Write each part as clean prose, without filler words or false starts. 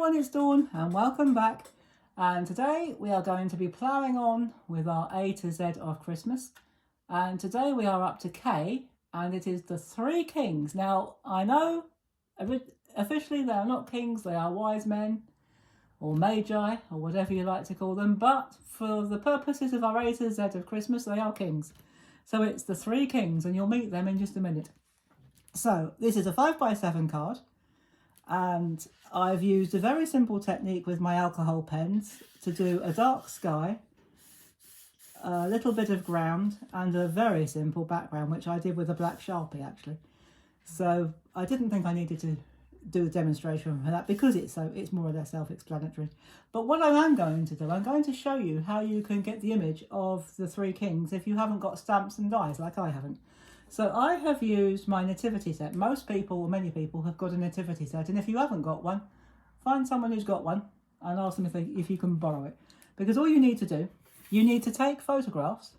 everyone, it's Dawn and welcome back. And today we are going to be ploughing on with our A to Z of Christmas. And today we are up to K, and it is the three kings. Now, I know officially they are not kings, they are wise men or magi or whatever you like to call them. But for the purposes of our A to Z of Christmas, they are kings. So it's the three kings, and you'll meet them in just a minute. So this is a 5x7 card. And I've used a very simple technique with my alcohol pens to do a dark sky, a little bit of ground and a very simple background, which I did with a black Sharpie actually. So I didn't think I needed to do a demonstration for that because it's more or less self-explanatory. But what I am going to do, I'm going to show you how you can get the image of the three kings if you haven't got stamps and dies like I haven't. So I have used my nativity set. Most people, or many people, have got a nativity set. And if you haven't got one, find someone who's got one and ask them if you can borrow it. Because all you need to do, you need to take photographs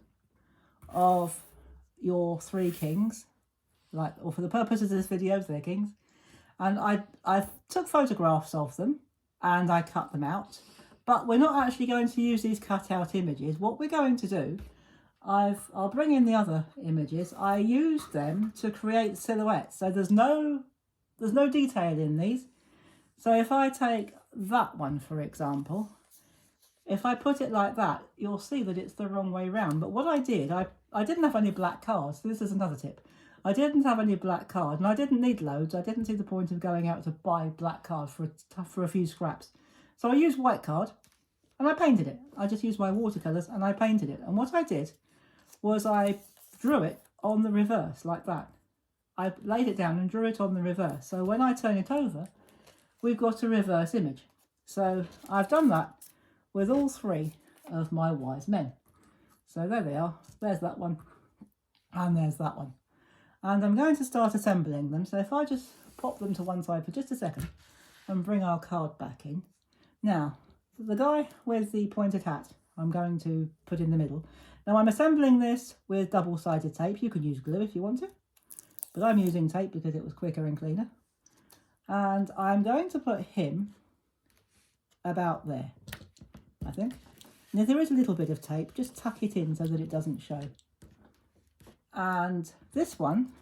of your three kings, or for the purposes of this video, they're kings. And I took photographs of them and I cut them out. But we're not actually going to use these cut out images. What we're going to do, I'll bring in the other images. I used them to create silhouettes, so there's no detail in these. So if I take that one, for example, if I put it like that, you'll see that it's the wrong way round. But what I did, I didn't have any black cards. This is another tip. I didn't have any black cards, and I didn't need loads. I didn't see the point of going out to buy black cards for a few scraps. So I used white card, and I painted it. I just used my watercolours, and I painted it. And what I did was I drew it on the reverse like that. I laid it down and drew it on the reverse. So when I turn it over, we've got a reverse image. So I've done that with all three of my wise men. So there they are. There's that one and there's that one. And I'm going to start assembling them. So if I just pop them to one side for just a second and bring our card back in. Now, the guy with the pointed hat, I'm going to put in the middle. Now I'm assembling this with double-sided tape. You can use glue if you want to, but I'm using tape because it was quicker and cleaner. And I'm going to put him about there, I think. Now there is a little bit of tape, just tuck it in so that it doesn't show. And this one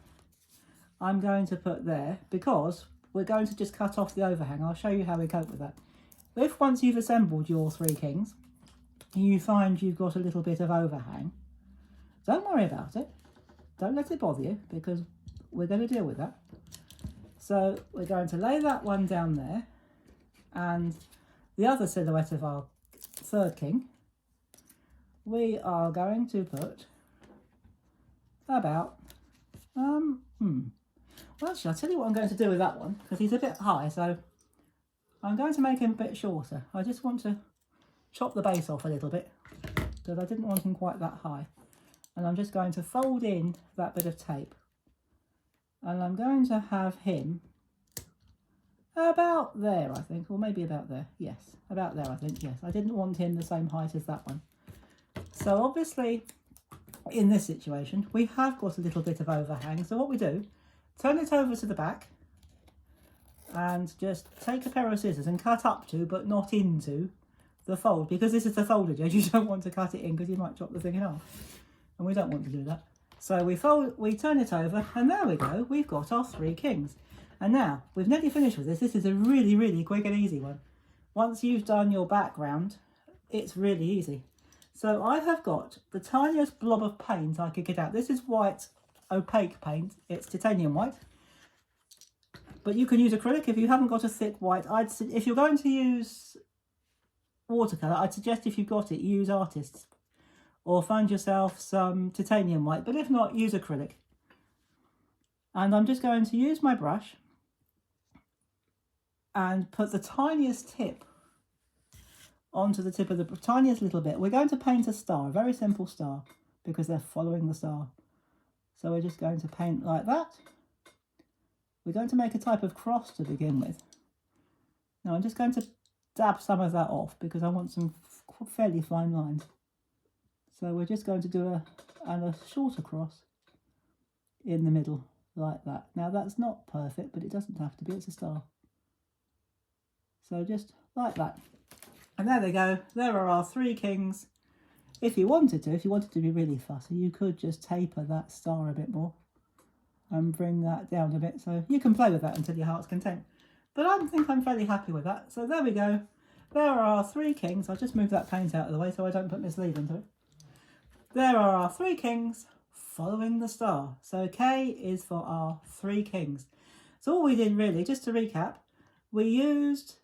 I'm going to put there because we're going to just cut off the overhang. I'll show you how we cope with that. If once you've assembled your three kings, you find you've got a little bit of overhang, don't worry about it. Don't let it bother you because we're going to deal with that. So we're going to lay that one down there, and the other silhouette of our third king, we are going to put about, well actually I'll tell you what I'm going to do with that one because he's a bit high, so I'm going to make him a bit shorter. I just want to chop the base off a little bit because I didn't want him quite that high. And I'm just going to fold in that bit of tape. And I'm going to have him about there, I think, or maybe about there. Yes, about there, I think, yes. I didn't want him the same height as that one. So obviously, in this situation, we have got a little bit of overhang. So what we do, turn it over to the back and just take a pair of scissors and cut up to, but not into, the fold, because this is the folded edge. You don't want to cut it in because you might chop the thing in half, and we don't want to do that. So we turn it over, and there we go. We've got our three kings. And now we've nearly finished with this. This is a really, really quick and easy one. Once you've done your background, it's really easy. So I have got the tiniest blob of paint I could get out. This is white opaque paint. It's titanium white. But you can use acrylic if you haven't got a thick white. If you're going to use watercolour, I'd suggest if you've got it, use artists or find yourself some titanium white, but if not, use acrylic. And I'm just going to use my brush and put the tiniest tip onto the tip of the tiniest little bit. We're going to paint a star, a very simple star, because they're following the star. So we're just going to paint like that. We're going to make a type of cross to begin with. Now I'm just going to dab some of that off because I want some fairly fine lines. So we're just going to do a shorter cross in the middle like that. Now that's not perfect, but it doesn't have to be, it's a star. So just like that. And there they go. There are our 3 kings. If you wanted to be really fussy, you could just taper that star a bit more and bring that down a bit. So you can play with that until your heart's content. But I think I'm fairly happy with that. So there we go. There are our 3 kings. I'll just move that paint out of the way so I don't put my sleeve into it. There are our 3 kings following the star. So K is for our 3 kings. So all we did really, just to recap, we used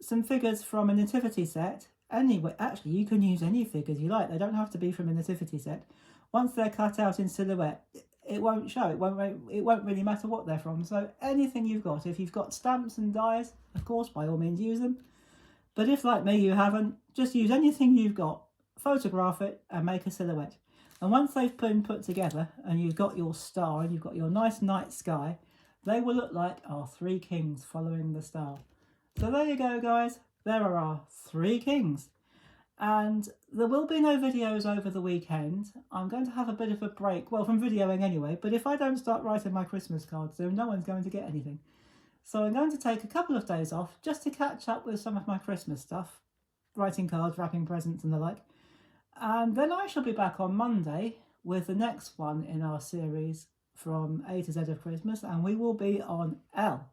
some figures from a nativity set. Anyway, actually, you can use any figures you like. They don't have to be from a nativity set. Once they're cut out in silhouette, it won't show. It won't really matter what they're from. So anything you've got. If you've got stamps and dies, of course, by all means, use them. But if, like me, you haven't, just use anything you've got, photograph it, and make a silhouette. And once they've been put together, and you've got your star, and you've got your nice night sky, they will look like our 3 kings following the star. So there you go, guys. There are our 3 kings. And there will be no videos over the weekend. I'm going to have a bit of a break, well, from videoing anyway, but if I don't start writing my Christmas cards soon, no one's going to get anything. So I'm going to take a couple of days off just to catch up with some of my Christmas stuff, writing cards, wrapping presents and the like. And then I shall be back on Monday with the next one in our series from A to Z of Christmas, and we will be on L.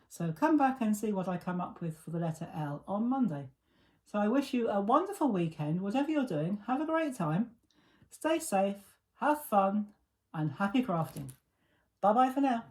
So come back and see what I come up with for the letter L on Monday. So I wish you a wonderful weekend, whatever you're doing. Have a great time. Stay safe, have fun, and happy crafting. Bye-bye for now.